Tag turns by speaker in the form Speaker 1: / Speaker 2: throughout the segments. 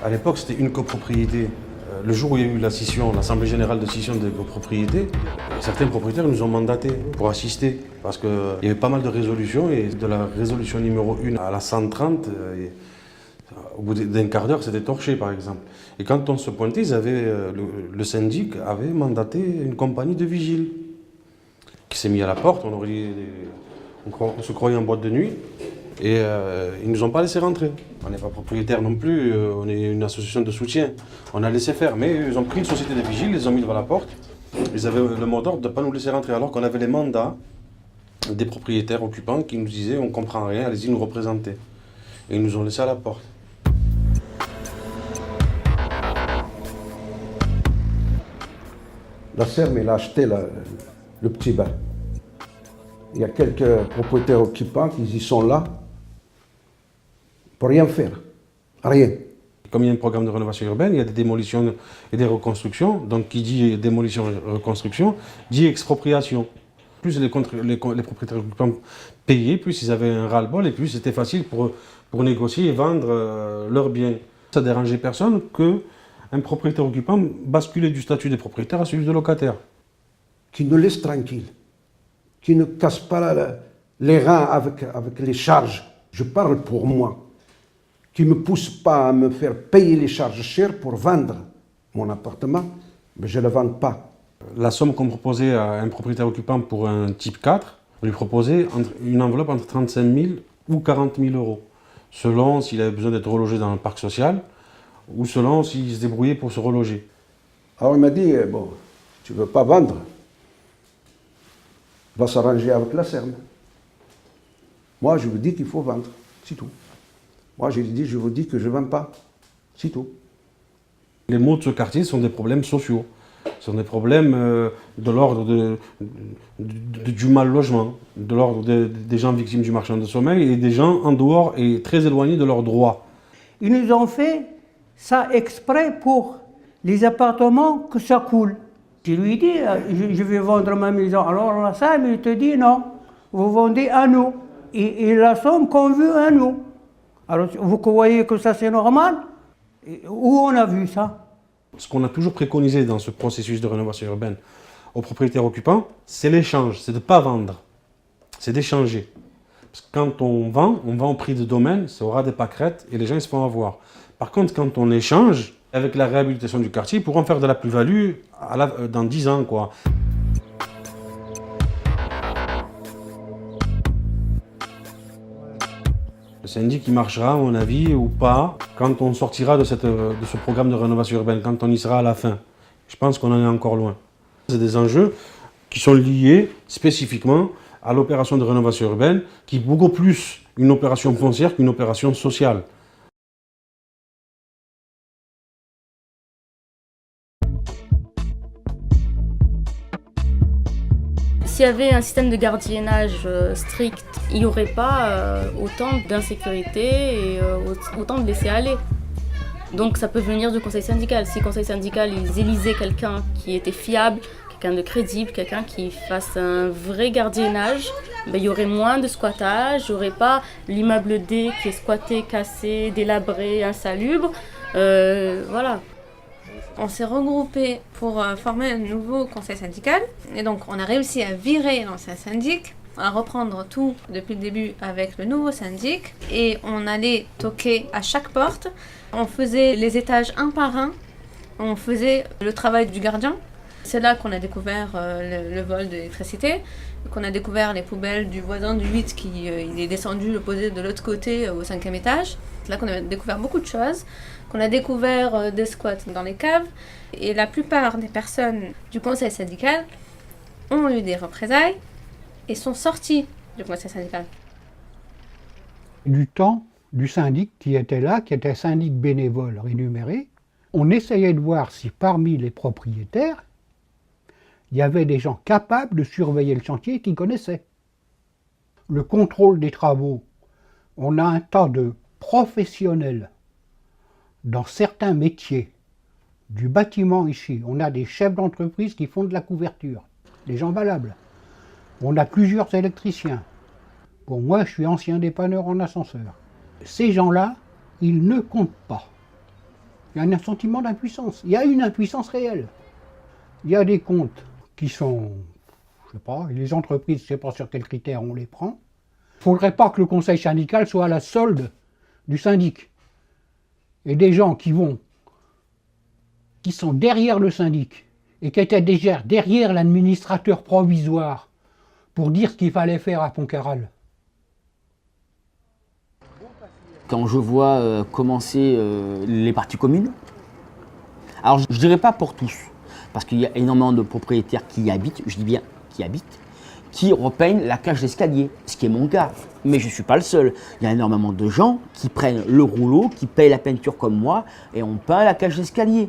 Speaker 1: À l'époque, c'était une copropriété. Le jour où il y a eu la scission, l'Assemblée générale de scission des copropriétés, certains propriétaires nous ont mandatés pour assister. Parce qu'il y avait pas mal de résolutions, et de la résolution numéro 1 à la 130, au bout d'un quart d'heure, c'était torché, par exemple. Et quand on se pointait, le syndic avait mandaté une compagnie de vigiles qui s'est mis à la porte. On se croyait en boîte de nuit. Et ils ne nous ont pas laissé rentrer. On n'est pas propriétaire non plus, on est une association de soutien. On a laissé faire, mais ils ont pris une société de vigiles, ils les ont mis devant la porte. Ils avaient le mot d'ordre de ne pas nous laisser rentrer, alors qu'on avait les mandats des propriétaires occupants qui nous disaient on ne comprend rien, allez-y nous représenter. Et ils nous ont laissé à la porte.
Speaker 2: La Serme, elle a acheté le petit bain. Il y a quelques propriétaires occupants qui y sont là pour rien faire. Rien.
Speaker 1: Comme il y a un programme de rénovation urbaine, il y a des démolitions et des reconstructions. Donc qui dit démolition et reconstruction, dit expropriation. Plus les propriétaires occupants payaient, plus ils avaient un ras-le-bol et plus c'était facile pour négocier et vendre leurs biens. Ça ne dérangeait personne qu'un propriétaire occupant basculait du statut de propriétaire à celui de locataire.
Speaker 2: Qui nous laisse tranquille. Qui ne casse pas les reins avec les charges. Je parle pour moi. Qui ne me pousse pas à me faire payer les charges chères pour vendre mon appartement, mais je ne le vends pas.
Speaker 1: La somme qu'on proposait à un propriétaire occupant pour un type 4, on lui proposait une enveloppe entre 35 000 ou 40 000 euros, selon s'il avait besoin d'être relogé dans le parc social ou selon s'il se débrouillait pour se reloger.
Speaker 2: Alors il m'a dit, bon, tu ne veux pas vendre, va s'arranger avec la Serme. Moi, je vous dis qu'il faut vendre, c'est tout. Moi, je vous dis que je ne vends pas, c'est tout.
Speaker 1: Les maux de ce quartier sont des problèmes sociaux. Ce sont des problèmes de l'ordre du mal logement, de l'ordre des gens victimes du marchand de sommeil et des gens en dehors et très éloignés de leurs droits.
Speaker 3: Ils nous ont fait ça exprès pour les appartements que ça coule. Je lui dis, je vais vendre ma maison. Alors la Serme, il te dit non, vous vendez à nous. Et la somme qu'on veut à nous. Alors vous croyez que ça c'est normal? Où on a vu ça?
Speaker 1: Ce qu'on a toujours préconisé dans ce processus de rénovation urbaine aux propriétaires occupants, c'est l'échange, c'est de ne pas vendre, c'est d'échanger. Parce que quand on vend au prix de domaine, ça aura des pâquerettes et les gens ils se font avoir. Par contre, quand on échange, avec la réhabilitation du quartier, ils pourront faire de la plus-value dans 10 ans, quoi. Le syndic qui marchera, à mon avis, ou pas, quand on sortira de ce programme de rénovation urbaine, quand on y sera à la fin. Je pense qu'on en est encore loin. C'est des enjeux qui sont liés spécifiquement à l'opération de rénovation urbaine, qui est beaucoup plus une opération foncière qu'une opération sociale.
Speaker 4: S'il y avait un système de gardiennage strict, il n'y aurait pas autant d'insécurité et autant de laisser-aller. Donc ça peut venir du conseil syndical. Si le conseil syndical ils élisaient quelqu'un qui était fiable, quelqu'un de crédible, quelqu'un qui fasse un vrai gardiennage, ben, il y aurait moins de squattage, il n'y aurait pas l'immeuble D qui est squatté, cassé, délabré, insalubre. Voilà.
Speaker 5: On s'est regroupés pour former un nouveau conseil syndical. Et donc, on a réussi à virer l'ancien syndic, à reprendre tout depuis le début avec le nouveau syndic. Et on allait toquer à chaque porte. On faisait les étages un par un. On faisait le travail du gardien. C'est là qu'on a découvert le vol d'électricité, qu'on a découvert les poubelles du voisin du 8 qui il est descendu le poser de l'autre côté au 5e étage. C'est là qu'on a découvert beaucoup de choses, qu'on a découvert des squats dans les caves. Et la plupart des personnes du conseil syndical ont eu des représailles et sont sorties du conseil syndical.
Speaker 6: Du temps du syndic qui était là, qui était syndic bénévole rémunéré, on essayait de voir si parmi les propriétaires, il y avait des gens capables de surveiller le chantier qui connaissaient. Le contrôle des travaux, on a un tas de professionnels dans certains métiers du bâtiment ici. On a des chefs d'entreprise qui font de la couverture, des gens valables. On a plusieurs électriciens. Bon, moi, je suis ancien dépanneur en ascenseur. Ces gens-là, ils ne comptent pas. Il y a un sentiment d'impuissance. Il y a une impuissance réelle. Il y a des comptes qui sont, je sais pas, les entreprises, je ne sais pas sur quels critères on les prend. Il ne faudrait pas que le conseil syndical soit à la solde du syndic. Et des gens qui sont derrière le syndic et qui étaient déjà derrière l'administrateur provisoire pour dire ce qu'il fallait faire à Pontcarral.
Speaker 7: Quand je vois commencer les parties communes, alors je ne dirais pas pour tous, parce qu'il y a énormément de propriétaires qui y habitent, je dis bien qui habitent, qui repeignent la cage d'escalier, ce qui est mon cas. Mais je ne suis pas le seul. Il y a énormément de gens qui prennent le rouleau, qui payent la peinture comme moi, et on peint la cage d'escalier.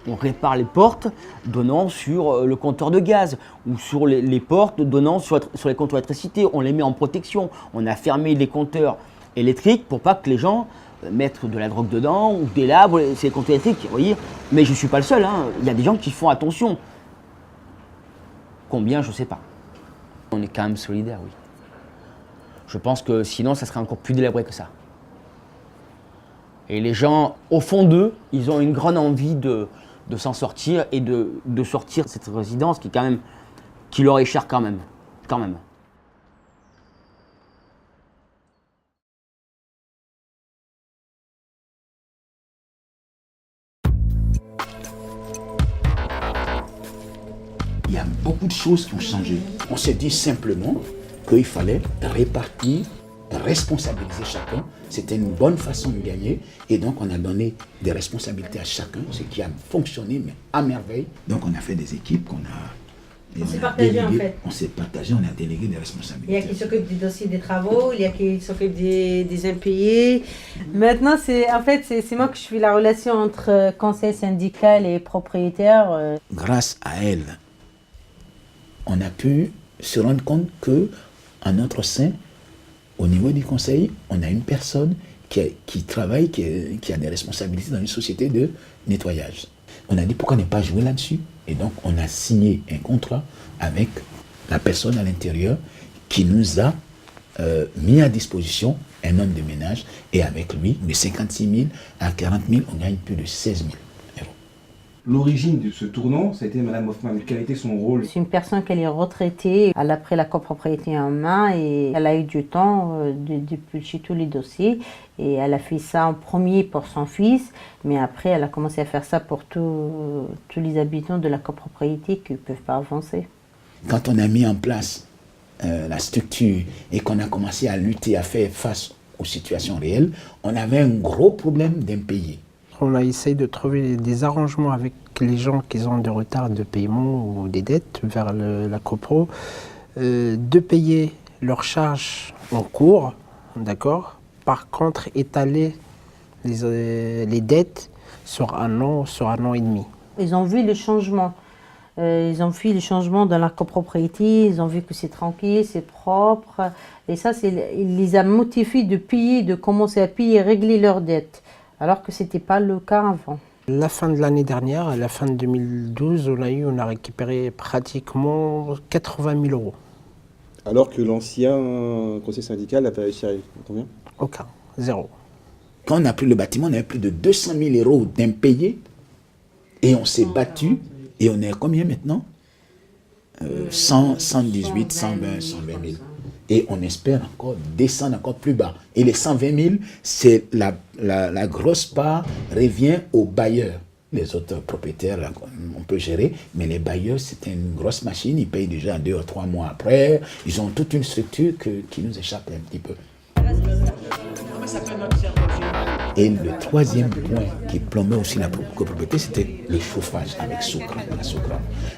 Speaker 7: On répare les portes donnant sur le compteur de gaz ou sur les portes donnant sur les compteurs d'électricité. On les met en protection. On a fermé les compteurs électriques pour pas que les gens mettent de la drogue dedans ou des labres, c'est les compteurs électriques, vous voyez. Mais je ne suis pas le seul, hein. Il y a des gens qui font attention. Combien, je ne sais pas. On est quand même solidaires, oui. Je pense que sinon, ça serait encore plus délabré que ça. Et les gens, au fond d'eux, ils ont une grande envie de s'en sortir et de sortir de cette résidence qui leur est chère quand même.
Speaker 8: Il y a beaucoup de choses qui ont changé. On s'est dit simplement qu'il fallait répartir, responsabiliser chacun. C'était une bonne façon de gagner. Et donc, on a donné des responsabilités à chacun, ce qui a fonctionné, mais à merveille. Donc, on a fait des équipes qu'on a...
Speaker 9: On s'est partagé en fait.
Speaker 8: On s'est partagé, on a délégué des responsabilités.
Speaker 9: Il y a qui s'occupe du dossier des travaux, il y a qui s'occupe des impayés. Maintenant, c'est moi que je fais la relation entre conseil syndical et propriétaire.
Speaker 8: Grâce à elle, on a pu se rendre compte qu'en notre sein, au niveau du conseil, on a une personne qui travaille, qui a des responsabilités dans une société de nettoyage. On a dit pourquoi ne pas jouer là-dessus. Et donc, on a signé un contrat avec la personne à l'intérieur qui nous a mis à disposition un homme de ménage. Et avec lui, de 56 000 à 40 000, on gagne plus de 16 000 euros.
Speaker 10: L'origine de ce tournant, ça a été Mme Hoffmann. Quel a été son rôle?
Speaker 9: C'est une personne qui est retraitée. Elle a pris la copropriété en main et elle a eu du temps d'éplucher tous les dossiers. Et elle a fait ça en premier pour son fils, mais après elle a commencé à faire ça pour tous les habitants de la copropriété qui ne peuvent pas avancer.
Speaker 8: Quand on a mis en place la structure et qu'on a commencé à lutter, à faire face aux situations réelles, on avait un gros problème d'impayés.
Speaker 11: On a essayé de trouver des arrangements avec les gens qui ont des retards de paiement ou des dettes vers la copro, de payer leurs charges en cours, d'accord. Par contre, étaler les dettes sur un an et demi.
Speaker 9: Ils ont vu le changement. Ils ont vu le changement dans la copropriété, ils ont vu que c'est tranquille, c'est propre. Et ça, il les a motivés de payer, de commencer à payer et régler leurs dettes. Alors que ce n'était pas le cas avant.
Speaker 11: La fin de l'année dernière, à la fin de 2012, on a récupéré pratiquement 80 000 euros.
Speaker 10: Alors que l'ancien conseil syndical n'a pas réussi à combien?
Speaker 11: Aucun, zéro.
Speaker 8: Quand on a pris le bâtiment, on avait plus de 200 000 euros d'impayés et on s'est battu et on est à combien maintenant 118, 120, 120 000. Et on espère encore descendre encore plus bas. Et les 120 000, c'est la grosse part revient aux bailleurs. Les autres propriétaires, on peut gérer, mais les bailleurs, c'est une grosse machine. Ils payent déjà 2 ou 3 mois après. Ils ont toute une structure qui nous échappe un petit peu. Et le troisième point qui plombait aussi la copropriété, c'était le chauffage avec Socram.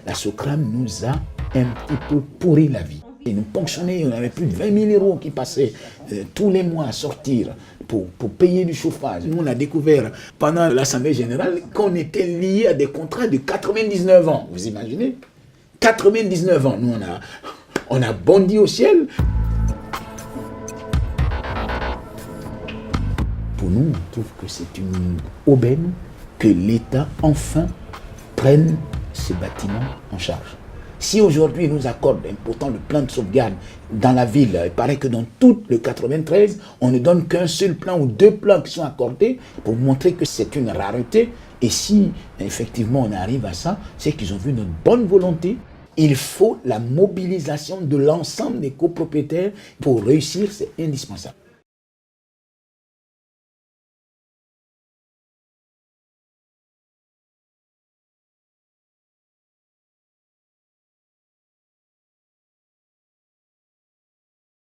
Speaker 8: La Socram nous a un petit peu pourri la vie. Ils nous ponctionnaient, on avait plus de 20 000 euros qui passaient tous les mois à sortir pour payer du chauffage. Nous, on a découvert pendant l'Assemblée générale qu'on était liés à des contrats de 99 ans. Vous imaginez? 99 ans. Nous, on a bondi au ciel. Pour nous, on trouve que c'est une aubaine que l'État, enfin, prenne ces bâtiments en charge. Si aujourd'hui ils nous accordent pourtant le plan de sauvegarde dans la ville, il paraît que dans tout le 93, on ne donne qu'un seul plan ou 2 plans qui sont accordés pour montrer que c'est une rareté. Et si effectivement on arrive à ça, c'est qu'ils ont vu notre bonne volonté. Il faut la mobilisation de l'ensemble des copropriétaires pour réussir, c'est indispensable.